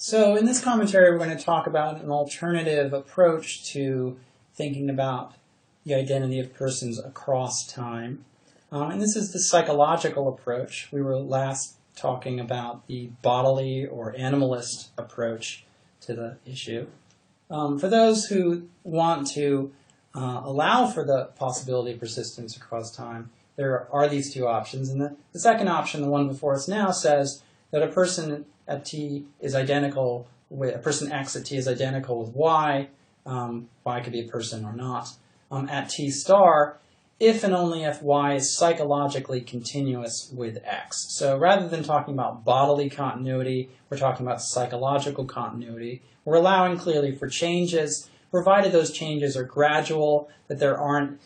So in this commentary, we're going to talk about an alternative approach to thinking about the identity of persons across time. And this is the psychological approach. We were last talking about the bodily or animalist approach to the issue. For those who want to allow for the possibility of persistence across time, there are these two options. And the second option, the one before us now, says that a person at t is identical with a person x at t is identical with y. Y could be a person or not. At t star, if and only if y is psychologically continuous with x. So rather than talking about bodily continuity, we're talking about psychological continuity. We're allowing clearly for changes, provided those changes are gradual, that there aren't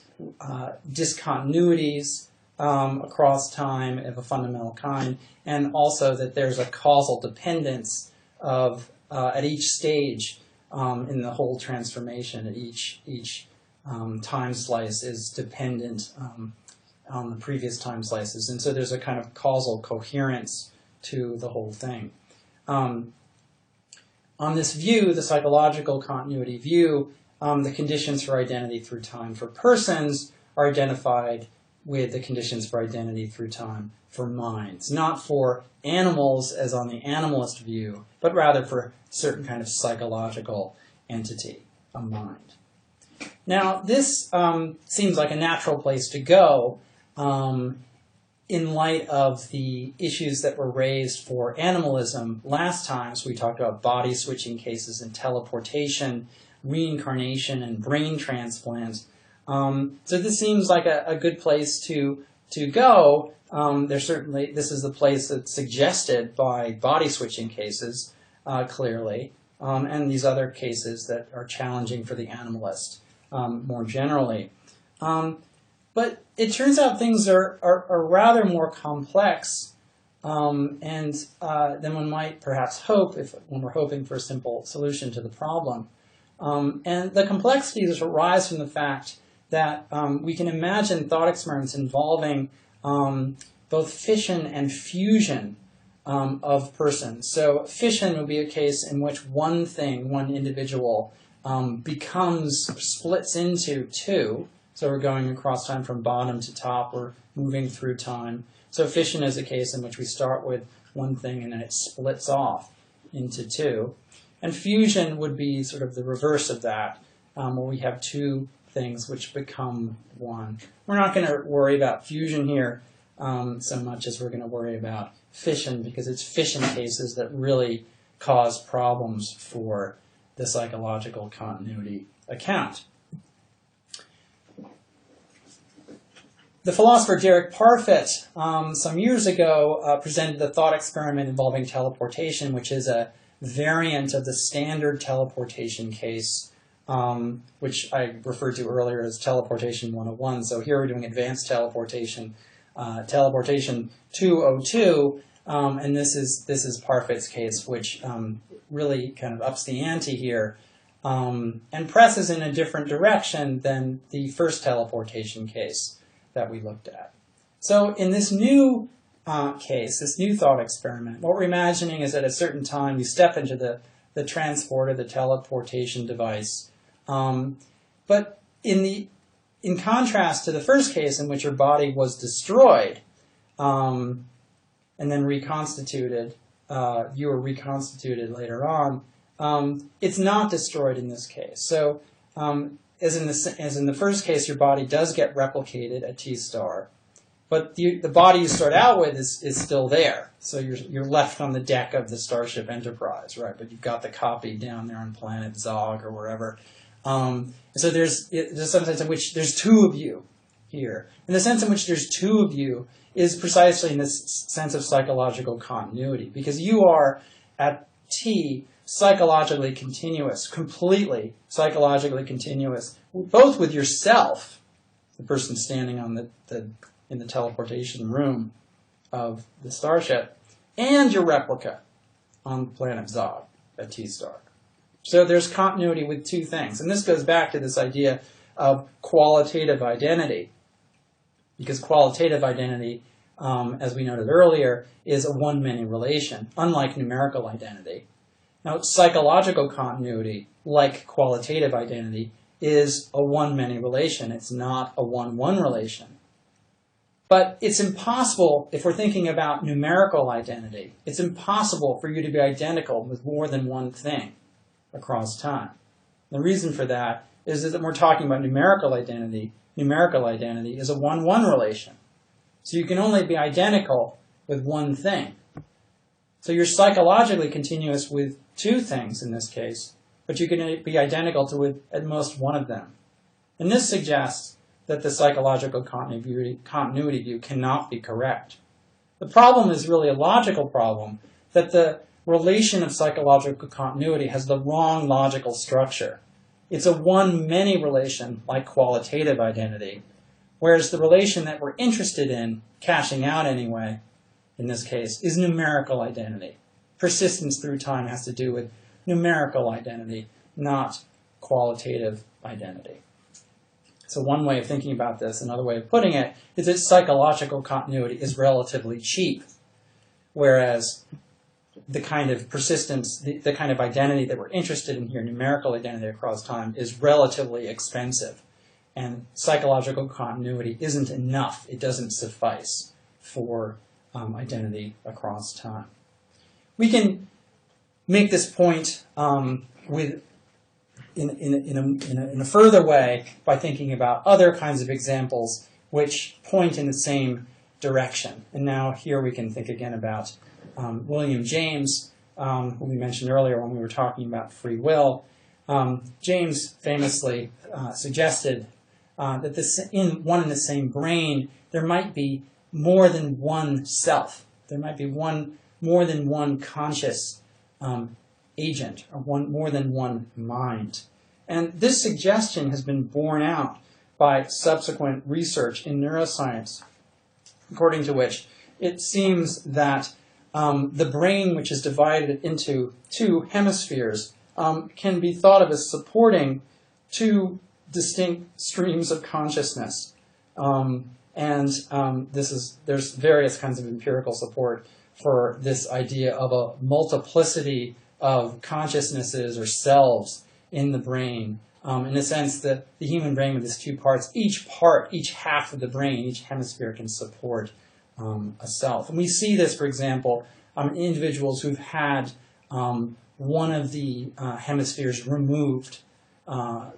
discontinuities across time of a fundamental kind, and also that there's a causal dependence of at each stage in the whole transformation. At each time slice is dependent on the previous time slices, and so there's a kind of causal coherence to the whole thing. On this view, the psychological continuity view, the conditions for identity through time for persons are identified with the conditions for identity through time for minds. Not for animals as on the animalist view, but rather for a certain kind of psychological entity, a mind. Now, this seems like a natural place to go in light of the issues that were raised for animalism last time. So we talked about body switching cases and teleportation, reincarnation, and brain transplants. So this seems like a good place to go. This is the place that's suggested by body switching cases, clearly, and these other cases that are challenging for the animalist more generally. But it turns out things are rather more complex than one might perhaps hope when we're hoping for a simple solution to the problem. And the complexities arise from the fact that we can imagine thought experiments involving both fission and fusion of persons. So fission would be a case in which one individual, splits into two. So we're going across time from bottom to top, or moving through time. So fission is a case in which we start with one thing and then it splits off into two. And fusion would be sort of the reverse of that, where we have two things which become one. We're not going to worry about fusion here so much as we're going to worry about fission, because it's fission cases that really cause problems for the psychological continuity account. The philosopher Derek Parfit, some years ago, presented the thought experiment involving teleportation, which is a variant of the standard teleportation case, which I referred to earlier as teleportation 101. So here we're doing advanced teleportation, teleportation 202, and this is Parfit's case, which really kind of ups the ante here and presses in a different direction than the first teleportation case that we looked at. So in this new case, this new thought experiment, what we're imagining is at a certain time you step into the transport or the teleportation device. But in contrast to the first case in which your body was destroyed and then reconstituted, you were reconstituted later on, it's not destroyed in this case. So as in the first case, your body does get replicated at T star, but the body you start out with is still there. So you're left on the deck of the Starship Enterprise, right? But you've got the copy down there on planet Zog or wherever. So there's some sense in which there's two of you here. And the sense in which there's two of you is precisely in this sense of psychological continuity, because you are at T psychologically continuous, completely psychologically continuous, both with yourself, the person standing on in the teleportation room of the starship, and your replica on planet Zog at T star. So there's continuity with two things. And this goes back to this idea of qualitative identity, because qualitative identity, as we noted earlier, is a one-many relation, unlike numerical identity. Now, psychological continuity, like qualitative identity, is a one-many relation. It's not a one-one relation. But it's impossible, if we're thinking about numerical identity, it's impossible for you to be identical with more than one thing across time. The reason for that is that when we're talking about numerical identity is a one-one relation. So you can only be identical with one thing. So you're psychologically continuous with two things in this case, but you can be identical to with at most one of them. And this suggests that the psychological continuity view cannot be correct. The problem is really a logical problem, that the relation of psychological continuity has the wrong logical structure. It's a one-many relation like qualitative identity, whereas the relation that we're interested in, cashing out anyway, in this case, is numerical identity. Persistence through time has to do with numerical identity, not qualitative identity. So one way of thinking about this, another way of putting it, is that psychological continuity is relatively cheap, whereas the kind of persistence, the kind of identity that we're interested in here, numerical identity across time, is relatively expensive. And psychological continuity isn't enough. It doesn't suffice for identity across time. We can make this point in a further way by thinking about other kinds of examples which point in the same direction. And now here we can think again about William James, who we mentioned earlier when we were talking about free will. James famously suggested that in the same brain there might be more than one self. There might be more than one conscious agent, or more than one mind. And this suggestion has been borne out by subsequent research in neuroscience, according to which it seems that the brain, which is divided into two hemispheres, can be thought of as supporting two distinct streams of consciousness. There's various kinds of empirical support for this idea of a multiplicity of consciousnesses or selves in the brain, in the sense that the human brain with its two parts, each half of the brain, each hemisphere can support a self. And we see this, for example, in individuals who've had one of the hemispheres removed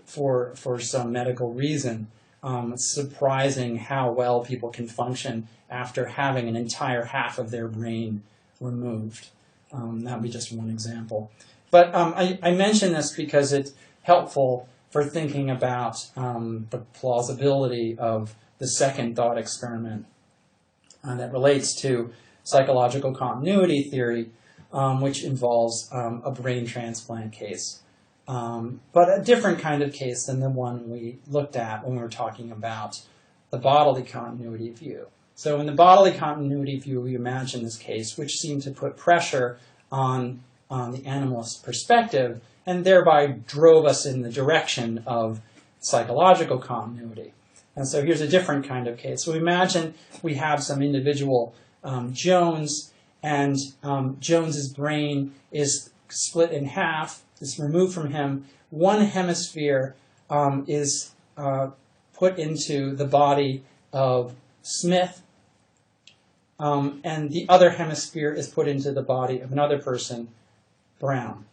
for some medical reason. It's surprising how well people can function after having an entire half of their brain removed. That would be just one example. But I mention this because it's helpful for thinking about the plausibility of the second thought experiment that relates to psychological continuity theory, which involves a brain transplant case. But a different kind of case than the one we looked at when we were talking about the bodily continuity view. So in the bodily continuity view, we imagine this case, which seemed to put pressure on the animalist perspective, and thereby drove us in the direction of psychological continuity. And so here's a different kind of case. So imagine we have some individual, Jones, and Jones's brain is split in half. It's removed from him. One hemisphere is put into the body of Smith, and the other hemisphere is put into the body of another person, Brown.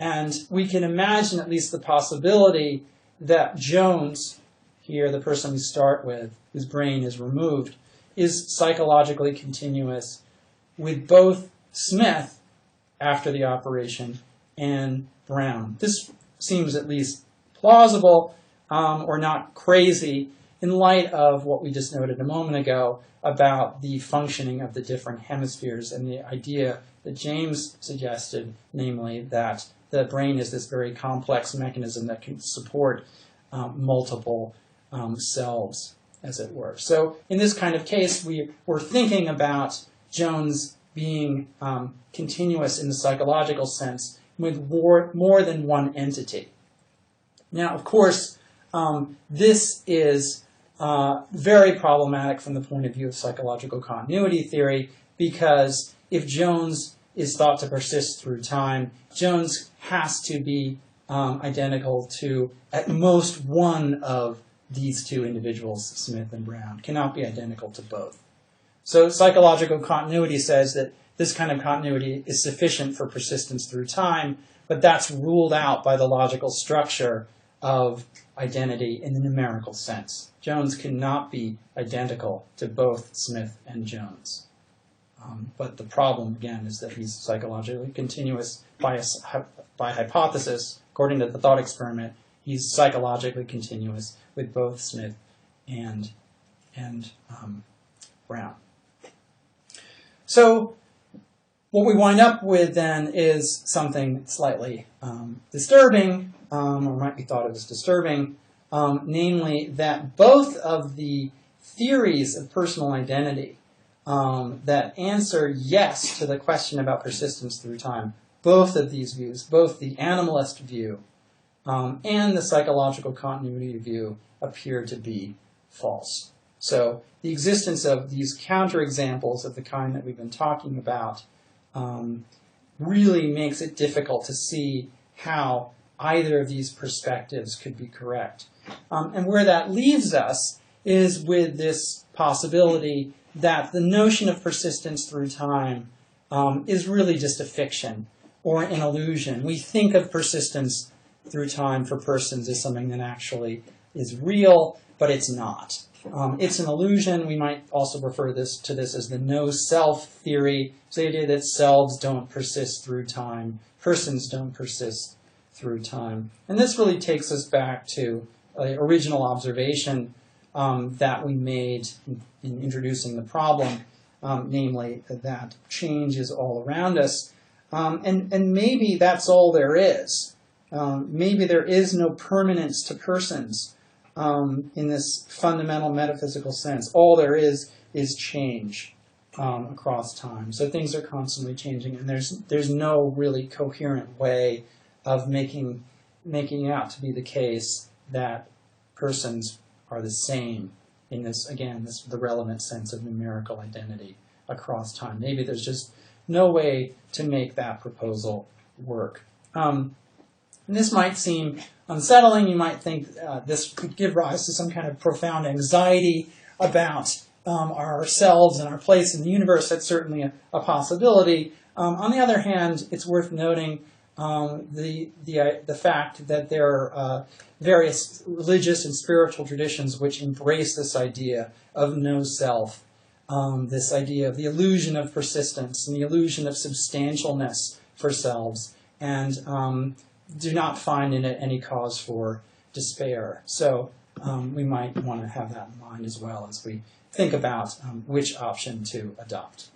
And we can imagine at least the possibility that Jones, here the person we start with, whose brain is removed, is psychologically continuous with both Smith after the operation and Brown. This seems at least plausible or not crazy in light of what we just noted a moment ago about the functioning of the different hemispheres and the idea that James suggested, namely that the brain is this very complex mechanism that can support multiple selves, as it were. So in this kind of case, we're thinking about Jones being continuous in the psychological sense with more than one entity. Now, of course, this is very problematic from the point of view of psychological continuity theory, because if Jones is thought to persist through time. Jones has to be identical to at most one of these two individuals, Smith and Brown, cannot be identical to both. So psychological continuity says that this kind of continuity is sufficient for persistence through time, but that's ruled out by the logical structure of identity in the numerical sense. Jones cannot be identical to both Smith and Jones. But the problem, again, is that he's psychologically continuous by hypothesis. According to the thought experiment, he's psychologically continuous with both Smith and Brown. So what we wind up with then is something slightly disturbing, or might be thought of as disturbing, namely that both of the theories of personal identity that answer yes to the question about persistence through time, both of these views, both the animalist view and the psychological continuity view, appear to be false. So the existence of these counterexamples of the kind that we've been talking about really makes it difficult to see how either of these perspectives could be correct. And where that leaves us is with this possibility that the notion of persistence through time is really just a fiction or an illusion. We think of persistence through time for persons as something that actually is real, but it's not. It's an illusion. We might also refer to this as the no-self theory. It's the idea that selves don't persist through time, persons don't persist through time. And this really takes us back to the original observation that we made in introducing the problem, namely that change is all around us. And maybe that's all there is. Maybe there is no permanence to persons in this fundamental metaphysical sense. All there is change across time. So things are constantly changing, and there's no really coherent way of making it out to be the case that persons are the same in this, again, the relevant sense of numerical identity across time. Maybe there's just no way to make that proposal work. And this might seem unsettling. You might think this could give rise to some kind of profound anxiety about ourselves and our place in the universe. That's certainly a possibility. On the other hand, it's worth noting the fact that there are various religious and spiritual traditions which embrace this idea of no self, this idea of the illusion of persistence and the illusion of substantialness for selves, and do not find in it any cause for despair. So we might want to have that in mind as well as we think about which option to adopt.